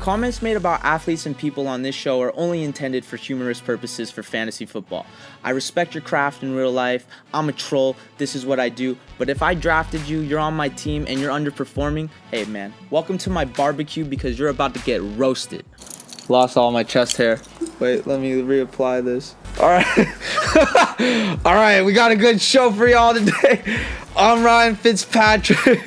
Comments made about athletes and people on this show are only intended for humorous purposes for fantasy football. I respect your craft in real life. I'm a troll. This is what I do. But if I drafted you, you're on my team, and you're underperforming, hey man, welcome to my barbecue because you're about to get roasted. Lost all my chest hair. Wait, let me reapply this. All right. All right, we got a good show for y'all today. I'm Ryan Fitzpatrick.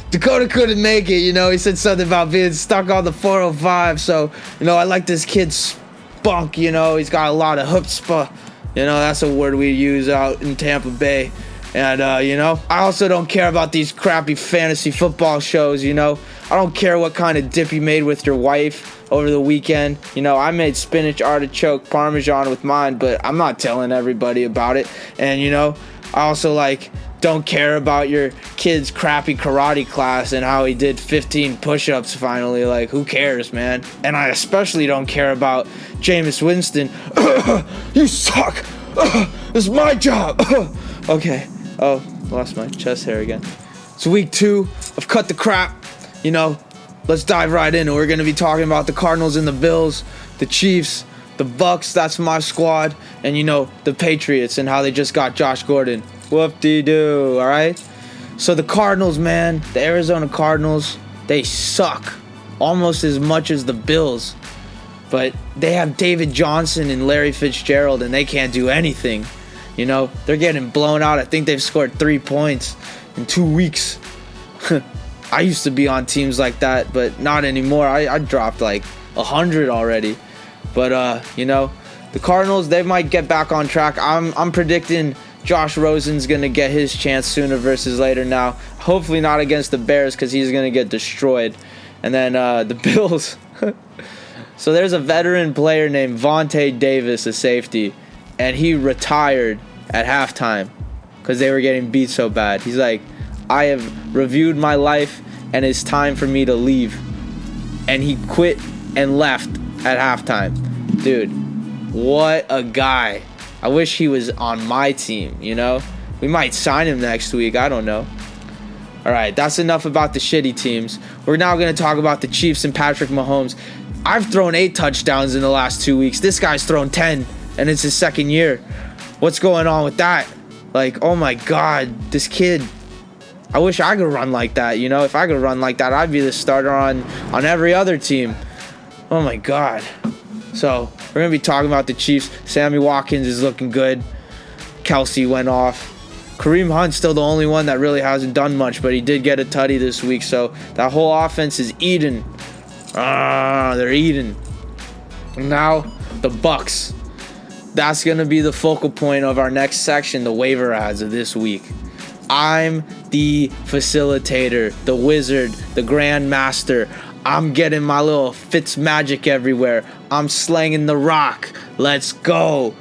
Dakota couldn't make it, he said something about being stuck on the 405, so, I like this kid's spunk, he's got a lot of chutzpah, that's a word we use out in Tampa Bay, and, I also don't care about these crappy fantasy football shows, I don't care what kind of dip you made with your wife over the weekend, I made spinach artichoke parmesan with mine, but I'm not telling everybody about it, and, I also, don't care about your kid's crappy karate class and how he did 15 push-ups finally. Who cares, man? And I especially don't care about Jameis Winston. You suck! This is my job! Okay. Oh, lost my chest hair again. It's week 2 of Cut the Crap. Let's dive right in. We're going to be talking about the Cardinals and the Bills, the Chiefs, the Bucks, that's my squad, and, the Patriots and how they just got Josh Gordon. Whoop-de-doo, all right? So the Cardinals, man, the Arizona Cardinals, they suck almost as much as the Bills. But they have David Johnson and Larry Fitzgerald, and they can't do anything. They're getting blown out. I think they've scored 3 points in 2 weeks. I used to be on teams like that, but not anymore. I dropped 100 already. But, the Cardinals, they might get back on track. I'm predicting Josh Rosen's going to get his chance sooner versus later now. Hopefully not against the Bears because he's going to get destroyed. And then the Bills. So there's a veteran player named Vontae Davis, a safety, and he retired at halftime because they were getting beat so bad. He's like, I have reviewed my life and it's time for me to leave. And he quit and left at halftime. Dude, what a guy. I wish he was on my team, We might sign him next week. I don't know. All right, that's enough about the shitty teams. We're now going to talk about the Chiefs and Patrick Mahomes. I've thrown 8 touchdowns in the last 2 weeks. This guy's thrown 10, and it's his second year. What's going on with that? Oh, my God, this kid. I wish I could run like that, If I could run like that, I'd be the starter on every other team. Oh, my God. So we're going to be talking about the Chiefs. Sammy Watkins is looking good. Kelsey went off. Kareem Hunt's still the only one that really hasn't done much, but he did get a tutty this week. So that whole offense is eating. They're eating. And now the Bucks. That's going to be the focal point of our next section, the waiver ads of this week. I'm the facilitator, the wizard, the grand master. I'm getting my little Fitz magic everywhere. I'm slanging the rock. Let's go.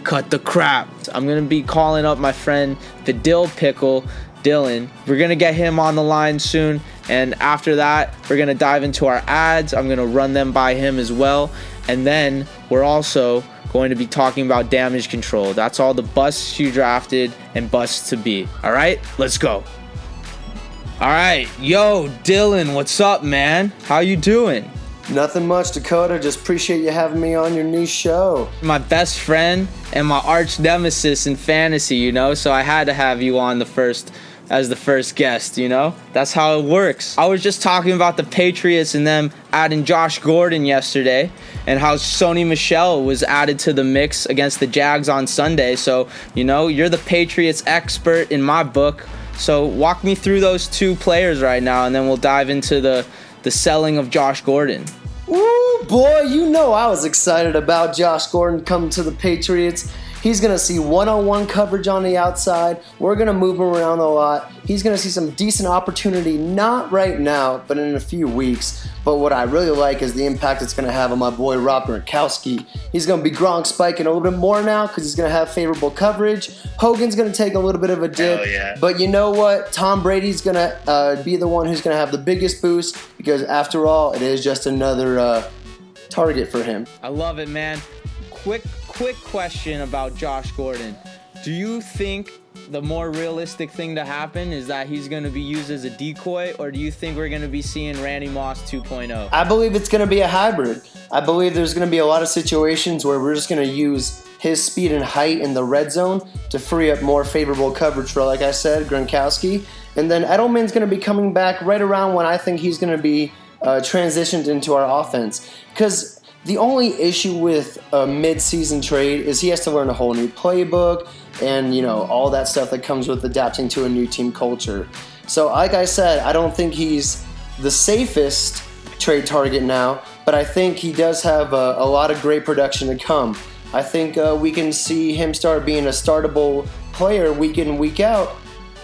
Cut the crap. I'm going to be calling up my friend, the Dill Pickle, Dillon. We're going to get him on the line soon. And after that, we're going to dive into our ads. I'm going to run them by him as well. And then we're also going to be talking about damage control. That's all the busts you drafted and busts to be. All right, let's go. All right, yo, Dillon, what's up, man? How you doing? Nothing much, Dakota. Just appreciate you having me on your new show. My best friend and my arch nemesis in fantasy, so I had to have you on as the first guest, That's how it works. I was just talking about the Patriots and them adding Josh Gordon yesterday and how Sony Michel was added to the mix against the Jags on Sunday. So, you're the Patriots expert in my book. So walk me through those 2 players right now, and then we'll dive into the selling of Josh Gordon. Ooh, boy, I was excited about Josh Gordon coming to the Patriots. He's going to see one-on-one coverage on the outside. We're going to move him around a lot. He's going to see some decent opportunity, not right now, but in a few weeks. But what I really like is the impact it's going to have on my boy Rob Gronkowski. He's going to be Gronk spiking a little bit more now because he's going to have favorable coverage. Hogan's going to take a little bit of a dip. Yeah. But you know what? Tom Brady's going to be the one who's going to have the biggest boost because, after all, it is just another target for him. I love it, man. Quick question about Josh Gordon. Do you think the more realistic thing to happen is that he's going to be used as a decoy, or do you think we're going to be seeing Randy Moss 2.0? I believe it's going to be a hybrid. I believe there's going to be a lot of situations where we're just going to use his speed and height in the red zone to free up more favorable coverage for, like I said, Gronkowski. And then Edelman's going to be coming back right around when I think he's going to be transitioned into our offense. Because the only issue with a mid-season trade is he has to learn a whole new playbook and, all that stuff that comes with adapting to a new team culture. So, like I said, I don't think he's the safest trade target now, but I think he does have a lot of great production to come. I think we can see him start being a startable player week in and week out,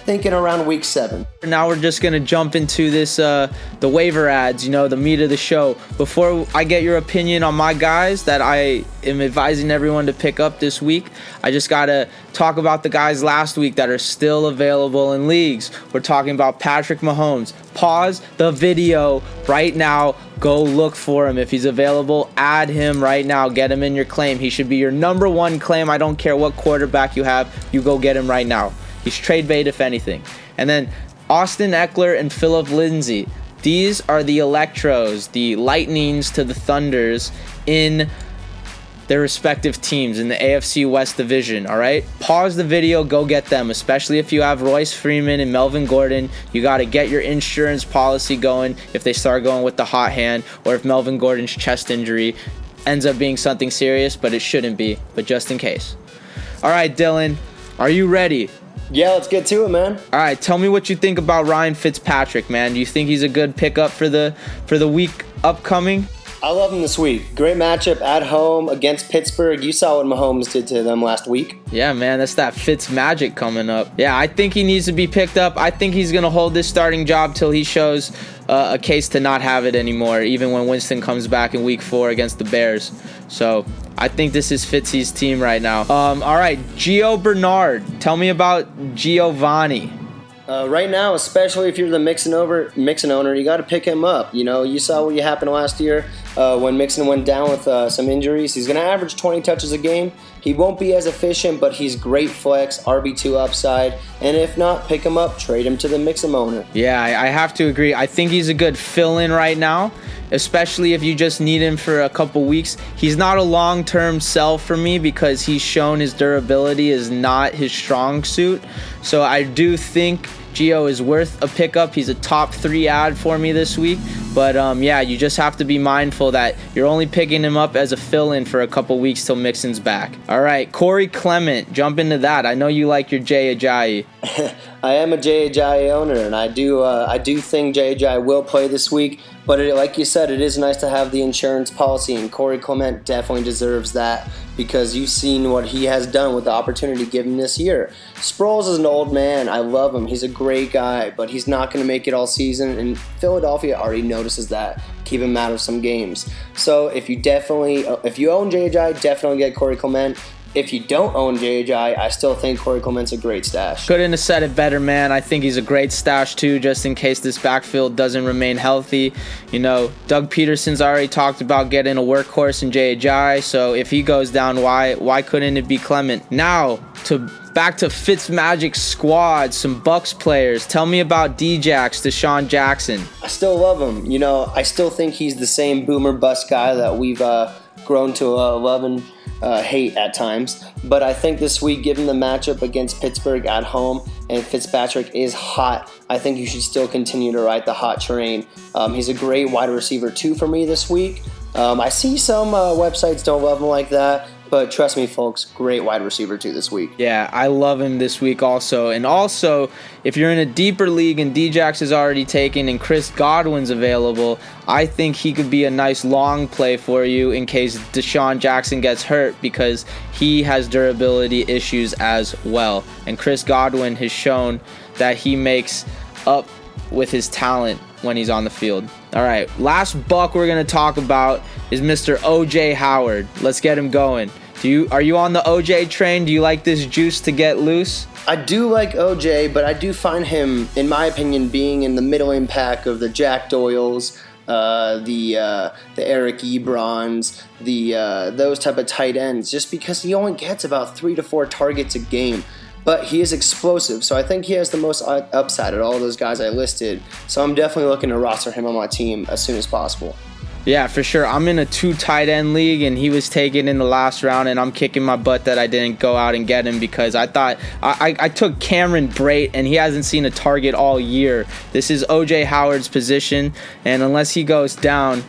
thinking around week 7. Now we're just going to jump into this, the waiver ads, the meat of the show. Before I get your opinion on my guys that I am advising everyone to pick up this week, I just got to talk about the guys last week that are still available in leagues. We're talking about Patrick Mahomes. Pause the video right now. Go look for him. If he's available, add him right now. Get him in your claim. He should be your number 1 claim. I don't care what quarterback you have. You go get him right now. He's trade bait, if anything. And then Austin Ekeler and Phillip Lindsay. These are the Electros, the Lightnings to the Thunders in their respective teams in the AFC West Division, all right? Pause the video, go get them, especially if you have Royce Freeman and Melvin Gordon. You got to get your insurance policy going if they start going with the hot hand, or if Melvin Gordon's chest injury ends up being something serious, but it shouldn't be, but just in case. All right, Dillon, are you ready? Yeah, let's get to it, man. All right, tell me what you think about Ryan Fitzpatrick, man. Do you think he's a good pickup for the week upcoming? I love him this week. Great matchup at home against Pittsburgh. You saw what Mahomes did to them last week. Yeah, man, that's that Fitz magic coming up. Yeah, I think he needs to be picked up. I think he's going to hold this starting job till he shows a case to not have it anymore, even when Winston comes back in week 4 against the Bears. So I think this is Fitzy's team right now. All right, Gio Bernard. Tell me about Giovani. Right now, especially if you're the Mixon owner, you got to pick him up. You saw what happened last year when Mixon went down with some injuries. He's going to average 20 touches a game. He won't be as efficient, but he's great flex, RB2 upside. And if not, pick him up, trade him to the Mixon owner. Yeah, I have to agree. I think he's a good fill-in right now, especially if you just need him for a couple weeks. He's not a long-term sell for me because he's shown his durability is not his strong suit. So I do think Gio is worth a pickup. He's a top 3 ad for me this week. But yeah, you just have to be mindful that you're only picking him up as a fill-in for a couple weeks till Mixon's back. All right, Corey Clement, jump into that. I know you like your Jay Ajayi. I am a Jay Ajayi owner, and I do think Jay Ajayi will play this week. But like you said, it is nice to have the insurance policy, and Corey Clement definitely deserves that because you've seen what he has done with the opportunity given this year. Sproles is an old man. I love him. He's a great guy, but he's not going to make it all season, and Philadelphia already notices that. Keep him out of some games. So if you own Jay Ajayi, definitely get Corey Clement. If you don't own J.J., I still think Corey Clement's a great stash. Couldn't have said it better, man. I think he's a great stash, too, just in case this backfield doesn't remain healthy. Doug Peterson's already talked about getting a workhorse in J.J., so if he goes down, why couldn't it be Clement? Now, back to Fitzmagic's squad, some Bucks players. Tell me about D-Jax, Desean Jackson. I still love him. I still think he's the same boomer bust guy that we've grown to love and hate at times, but I think this week, given the matchup against Pittsburgh at home and Fitzpatrick is hot, I think you should still continue to ride the hot train. He's a great wide receiver 2 for me this week. I see some websites don't love him like that, but trust me, folks, great wide receiver 2 this week. Yeah, I love him this week also. And also, if you're in a deeper league and D-Jax is already taken and Chris Godwin's available, I think he could be a nice long play for you in case Desean Jackson gets hurt because he has durability issues as well. And Chris Godwin has shown that he makes up with his talent when he's on the field. All right, last buck we're going to talk about is Mr. O.J. Howard. Let's get him going. Are you on the O.J. train? Do you like this juice to get loose? I do like O.J., but I do find him, in my opinion, being in the middle impact of the Jack Doyles, the Eric Ebrons, those type of tight ends, just because he only gets about 3 to 4 targets a game. but he is explosive. So I think he has the most upside of all those guys I listed. So I'm definitely looking to roster him on my team as soon as possible. Yeah, for sure. I'm in a 2 tight end league, and he was taken in the last round, and I'm kicking my butt that I didn't go out and get him because I thought I took Cameron Brate, and he hasn't seen a target all year. This is O.J. Howard's position, and unless he goes down,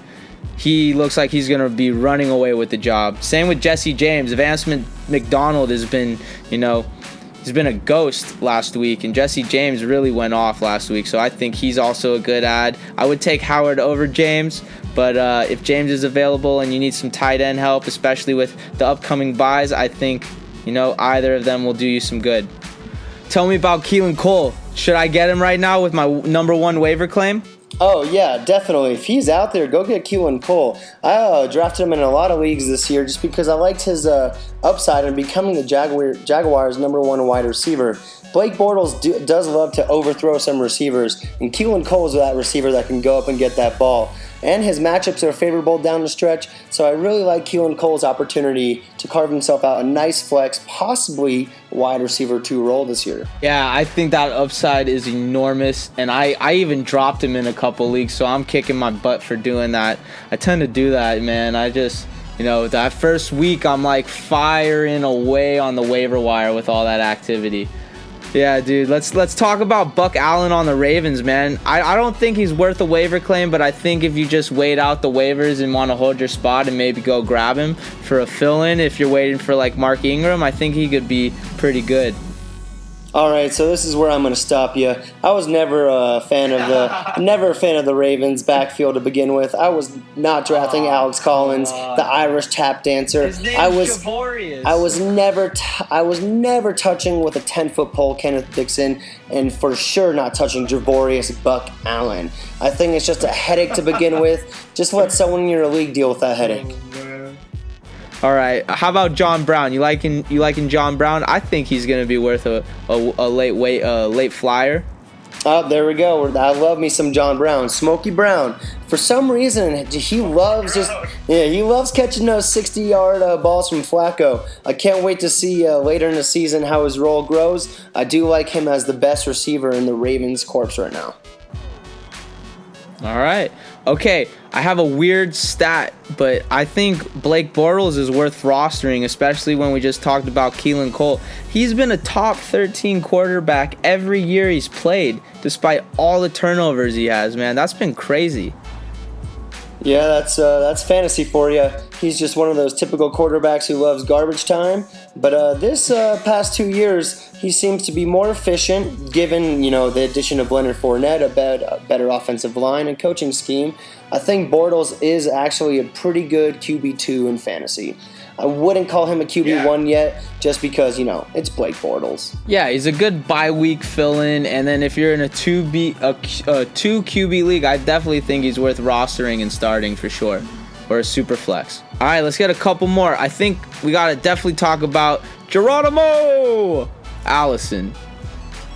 he looks like he's going to be running away with the job. Same with Jesse James. Vance McDonald has been, he's been a ghost last week, and Jesse James really went off last week, so I think he's also a good add. I would take Howard over James, but if James is available and you need some tight end help, especially with the upcoming buys, I think, either of them will do you some good. Tell me about Keelan Cole. Should I get him right now with my number 1 waiver claim? Oh, yeah, definitely. If he's out there, go get Keelan Cole. I drafted him in a lot of leagues this year just because I liked his upside in becoming the Jaguars' number 1 wide receiver. Blake Bortles does love to overthrow some receivers, and Keelan Cole is that receiver that can go up and get that ball. And his matchups are favorable down the stretch, so I really like Keelan Cole's opportunity to carve himself out a nice flex, possibly wide receiver 2 role this year. Yeah, I think that upside is enormous, and I even dropped him in a couple leagues, so I'm kicking my butt for doing that. I tend to do that, man. I just, that first week I'm like firing away on the waiver wire with all that activity. Yeah, dude, let's talk about Buck Allen on the Ravens, man. I don't think he's worth a waiver claim, but I think if you just wait out the waivers and want to hold your spot and maybe go grab him for a fill-in if you're waiting for like Mark Ingram, I think he could be pretty good. All right, so this is where I'm going to stop you. I was never a fan of the Ravens backfield to begin with. I was not drafting Alex Collins, the Irish tap dancer. His name's Javorius. I was never touching with a 10-foot pole Kenneth Dixon, and for sure not touching Javorius Buck Allen. I think it's just a headache to begin with. Just let someone in your league deal with that headache. All right, how about John Brown? You liking John Brown? I think he's gonna be worth a late flyer. Oh, there we go. I love me some John Brown, Smokey Brown. For some reason, he loves catching those 60-yard balls from Flacco. I can't wait to see later in the season how his role grows. I do like him as the best receiver in the Ravens corps right now. All right. Okay, I have a weird stat, but I think Blake Bortles is worth rostering, especially when we just talked about Keelan Cole. He's been a top 13 quarterback every year he's played, despite all the turnovers he has, man. That's been crazy. Yeah, that's fantasy for you. He's just one of those typical quarterbacks who loves garbage time. But this past 2 years, he seems to be more efficient, given the addition of Leonard Fournette, a better offensive line and coaching scheme. I think Bortles is actually a pretty good QB2 in fantasy. I wouldn't call him a QB1 yet, just because, it's Blake Bortles. Yeah, he's a good bye-week fill-in, and then if you're in a 2 QB league, I definitely think he's worth rostering and starting for sure, or a super flex. All right, let's get a couple more. I think we got to definitely talk about Geronimo Allison.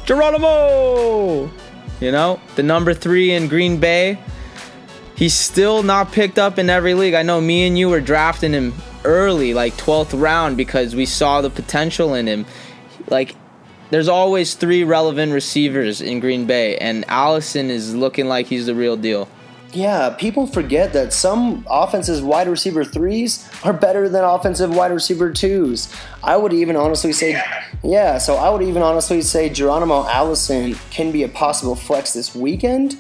Geronimo! The number 3 in Green Bay. He's still not picked up in every league. I know me and you were drafting him early, like 12th round, because we saw the potential in him. Like, there's always 3 relevant receivers in Green Bay, and Allison is looking like he's the real deal. Yeah, people forget that some offensive wide receiver 3s are better than offensive wide receiver 2s. I would even honestly say, Geronimo Allison can be a possible flex this weekend,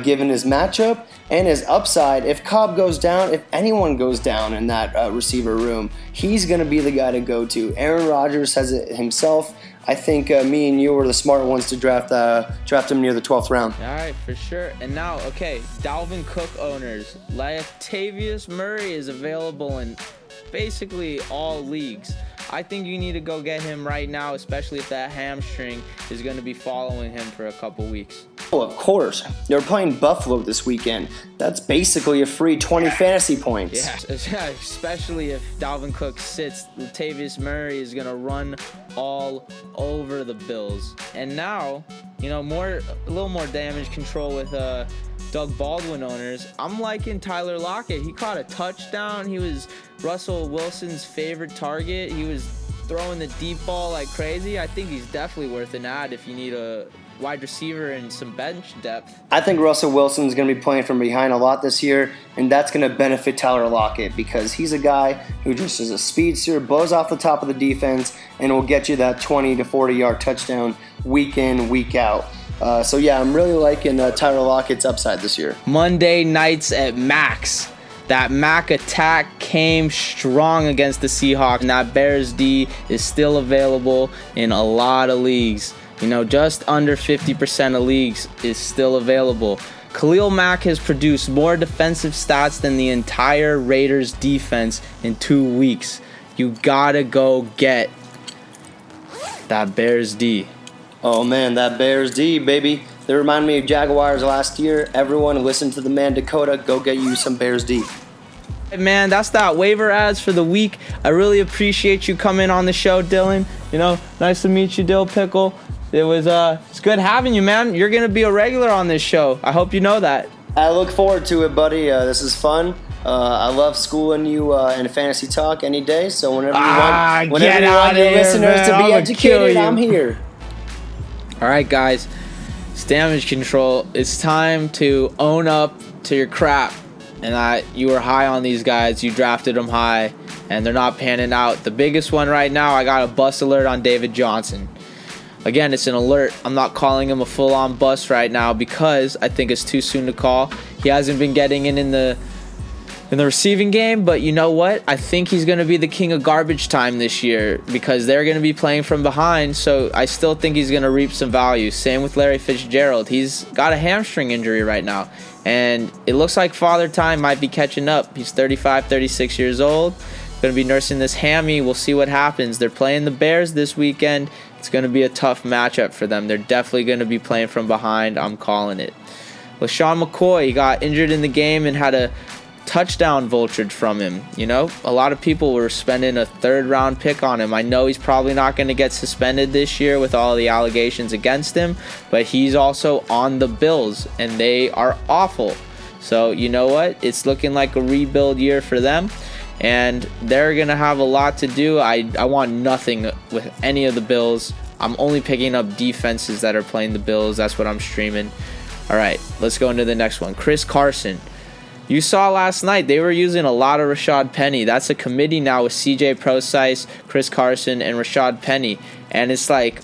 given his matchup and his upside. If Cobb goes down, if anyone goes down in that receiver room, he's going to be the guy to go to. Aaron Rodgers has it himself. I think me and you were the smart ones to draft him near the 12th round. All right, for sure. And now, okay, Dalvin Cook owners. Latavius Murray is available in basically all leagues. I think you need to go get him right now, especially if that hamstring is going to be following him for a couple weeks. Oh, of course. They're playing Buffalo this weekend. That's basically a free 20 fantasy points. Yeah, especially if Dalvin Cook sits. Latavius Murray is going to run all over the Bills. And now, a little more damage control with Doug Baldwin owners. I'm liking Tyler Lockett. He caught a touchdown. He was Russell Wilson's favorite target. He was throwing the deep ball like crazy, I think he's definitely worth an add if you need a wide receiver and some bench depth. I think Russell Wilson's going to be playing from behind a lot this year, and that's going to benefit Tyler Lockett because he's a guy who just is a speedster, blows off the top of the defense, and will get you that 20 to 40-yard touchdown week in, week out. So, yeah, I'm really liking Tyler Lockett's upside this year. Monday nights at Max. That Mac attack came strong against the Seahawks, and that Bears D is still available in a lot of leagues. You know, just under 50% of leagues is still available. Khalil Mack has produced more defensive stats than the entire Raiders defense in 2 weeks. You gotta go get that Bears D. Oh, man, that Bears D, baby. They remind me of Jaguars last year. Everyone listen to the man Dakota. Go get you some Bears D. Hey man, that's that waiver ads for the week. I really appreciate you coming on the show, Dillon. You know, nice to meet you, Dill Pickle. It's good having you, man. You're gonna be a regular on this show. I hope you know that. I look forward to it, buddy. This is fun. I love schooling you in fantasy talk any day. So whenever you want your listeners to be educated, I'm here. All right, guys. It's damage control. It's time to own up to your crap. And you were high on these guys. You drafted them high, and they're not panning out. The biggest one right now, I got a bust alert on David Johnson. Again, it's an alert. I'm not calling him a full-on bust right now because I think it's too soon to call. He hasn't been getting in the receiving game, but you know what? I think he's going to be the king of garbage time this year because they're going to be playing from behind, so I still think he's going to reap some value. Same with Larry Fitzgerald. He's got a hamstring injury right now, and it looks like Father Time might be catching up. He's 35, 36 years old, going to be nursing this hammy. We'll see what happens. They're playing the Bears this weekend. It's going to be a tough matchup for them. They're definitely going to be playing from behind. I'm calling it. LeSean McCoy, he got injured in the game and had a touchdown vultured from him. You know, a lot of people were spending a third-round pick on him. I know he's probably not going to get suspended this year with all the allegations against him, but he's also on the Bills, and they are awful. So, you know what? It's looking like a rebuild year for them, and they're going to have a lot to do. I want nothing with any of the Bills. I'm only picking up defenses that are playing the Bills. That's what I'm streaming. All right, let's go into the next one. Chris Carson. You saw last night they were using a lot of Rashad Penny. That's a committee now with CJ Prosise, Chris Carson, and Rashad Penny. And it's like,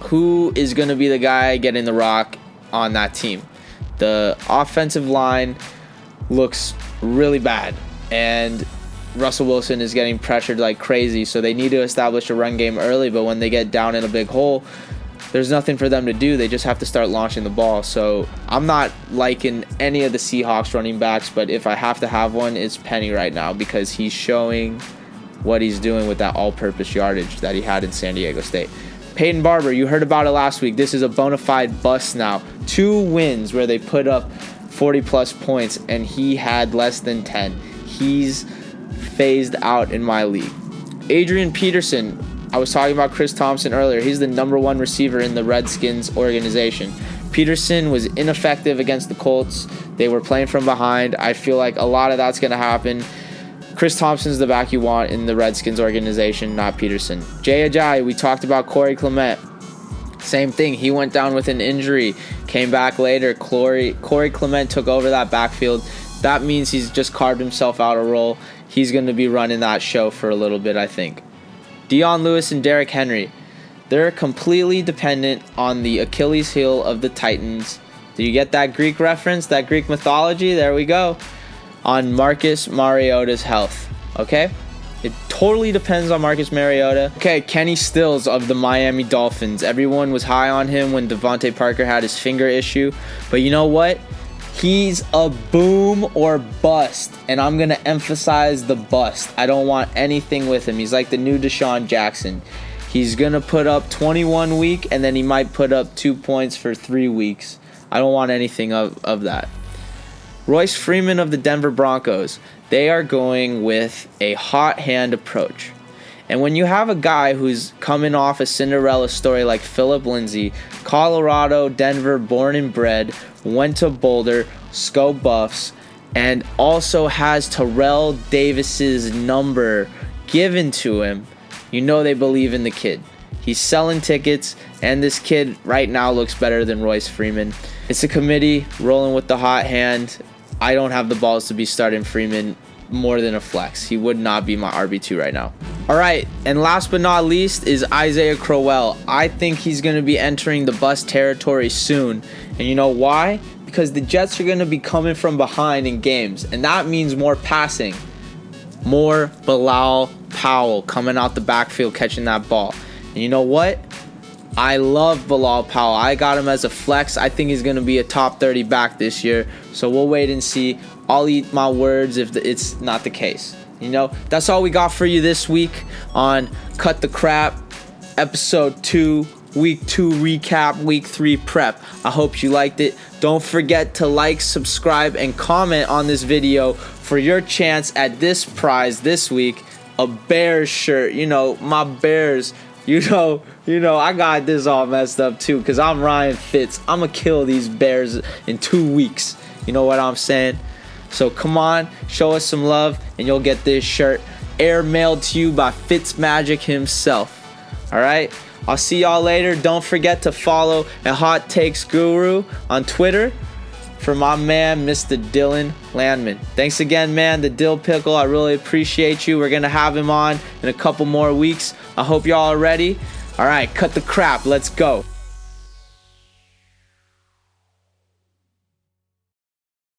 who is going to be the guy getting the rock on that team? The offensive line looks really bad, and Russell Wilson is getting pressured like crazy, so they need to establish a run game early, but when they get down in a big hole, there's nothing for them to do. They just have to start launching the ball. So I'm not liking any of the Seahawks running backs, but if I have to have one, it's Penny right now because he's showing what he's doing with that all-purpose yardage that he had in San Diego State. Peyton Barber, you heard about it last week. This is a bona fide bust now. 2 wins where they put up 40-plus points, and he had less than 10. He's phased out in my league. Adrian Peterson, I was talking about Chris Thompson earlier. He's the number 1 receiver in the Redskins organization. Peterson was ineffective against the Colts. They were playing from behind. I feel like a lot of that's going to happen. Chris Thompson's the back you want in the Redskins organization, not Peterson. Jay Ajayi, we talked about Corey Clement. Same thing. He went down with an injury, came back later. Corey Clement took over that backfield. That means he's just carved himself out a role. He's going to be running that show for a little bit, I think. Dion Lewis and Derrick Henry, they're completely dependent on the Achilles heel of the Titans. Do you get that Greek reference, that Greek mythology? There we go. On Marcus Mariota's health, okay? It totally depends on Marcus Mariota. Okay, Kenny Stills of the Miami Dolphins. Everyone was high on him when Devontae Parker had his finger issue. But you know what? He's a boom or bust, and I'm going to emphasize the bust. I don't want anything with him. He's like the new Desean Jackson. He's going to put up 21 week, and then he might put up 2 points for 3 weeks. I don't want anything of that. Royce Freeman of the Denver Broncos. They are going with a hot hand approach. And when you have a guy who's coming off a Cinderella story like Phillip Lindsay, Colorado, Denver, born and bred, went to Boulder, Sco Buffs, and also has Terrell Davis's number given to him, you know they believe in the kid. He's selling tickets, and this kid right now looks better than Royce Freeman. It's a committee rolling with the hot hand. I don't have the balls to be starting Freeman more than a flex. He would not be my RB2 right now. All right, and last but not least is Isaiah Crowell. I think he's going to be entering the bust territory soon. And you know why? Because the Jets are going to be coming from behind in games, and that means more passing. More Bilal Powell coming out the backfield catching that ball. And you know what? I love Bilal Powell. I got him as a flex. I think he's going to be a top 30 back this year. So we'll wait and see. I'll eat my words if it's not the case. You know, that's all we got for you this week on Cut the Crap, episode 2, week 2 recap, week 3 prep. I hope you liked it. Don't forget to like, subscribe, and comment on this video for your chance at this prize this week, a Bears shirt. You know, my Bears. You know, I got this all messed up too because I'm Ryan Fitz. I'm going to kill these Bears in 2 weeks. You know what I'm saying? So come on, show us some love, and you'll get this shirt air mailed to you by Fitzmagic himself. All right? I'll see y'all later. Don't forget to follow a Hot Takes Guru on Twitter for my man, Mr. Dillon Landman. Thanks again, man, the Dill Pickle. I really appreciate you. We're going to have him on in a couple more weeks. I hope y'all are ready. All right, cut the crap. Let's go.